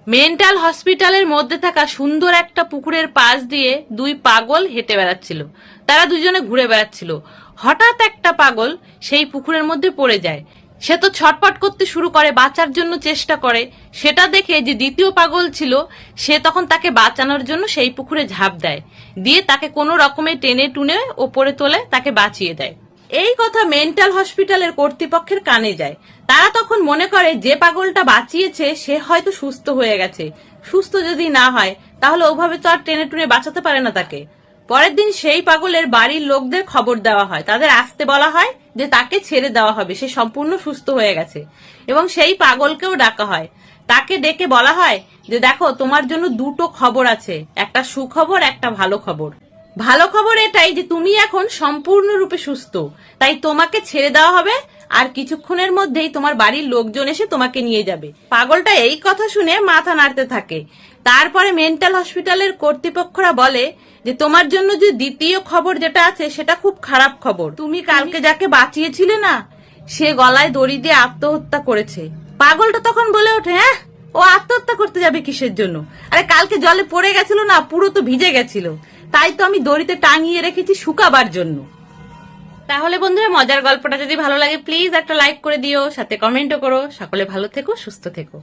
Mental হসপিটালের মধ্যে থাকা সুন্দর একটা পুকুরের পাশ দিয়ে দুই পাগল হেঁটে বেড়াচ্ছিল। তারা দুজনে ঘুরে বেড়াচ্ছিল। হঠাৎ একটা পাগল সেই পুকুরের মধ্যে পড়ে যায়। সে তো ছটপট করতে শুরু করে, বাঁচার জন্য চেষ্টা করে। সেটা দেখে যে দ্বিতীয় পাগল ছিল, সে তখন তাকে বাঁচানোর জন্য সেই পুকুরে ঝাঁপ দেয়, দিয়ে তাকে কোনো রকমে টেনে টুনে ওপরে তোলে, তাকে বাঁচিয়ে দেয়। এই কথা মেন্টাল হসপিটালের কর্তৃপক্ষের কানে যায়। তারা তখন মনে করে যে পাগলটা বাঁচিয়েছে সে হয়তো সুস্থ হয়ে গেছে। সুস্থ যদি না হয় তাহলে ওভাবে তো আর টেনে টুনে বাঁচাতে পারে না তাকে। পরের দিন সেই পাগলের বাড়ির লোকদের খবর দেওয়া হয়, তাদের আসতে বলা হয় যে তাকে ছেড়ে দেওয়া হবে, সে সম্পূর্ণ সুস্থ হয়ে গেছে। এবং সেই পাগলকেও ডাকা হয়। তাকে ডেকে বলা হয় যে দেখো, তোমার জন্য দুটো খবর আছে, একটা সুখবর, একটা ভালো খবর। ভালো খবর এটাই যে তুমি এখন সম্পূর্ণরূপে সুস্থ, তাই তোমাকে ছেড়ে দেওয়া হবে, আর কিছুক্ষণের মধ্যেই তোমার বাড়ির লোকজন এসে তোমাকে নিয়ে যাবে। পাগলটা এই কথা শুনে মাথা নাড়তে থাকে। তারপরে মেন্টাল হসপিটালের কর্তৃপক্ষরা বলে যে তোমার জন্য যে দ্বিতীয় খবর যেটা আছে সেটা খুব খারাপ খবর। তুমি কালকে যাকে বাঁচিয়েছিলে না, সে গলায় দড়ি দিয়ে আত্মহত্যা করেছে। পাগলটা তখন বলে ওঠে, হ্যাঁ, ও আত্মহত্যা করতে যাবে কিসের জন্য? আরে কালকে জলে পড়ে গেছিল না, পুরো তো ভিজে গেছিল, তাই তো আমি দড়িতে টাঙিয়ে রেখেছি শুকাবার জন্য। তাহলে বন্ধুরা, মজার গল্পটা যদি ভালো লাগে প্লিজ একটা লাইক করে দিও, সাথে কমেন্টও করো। সকলে ভালো থেকো, সুস্থ থেকো।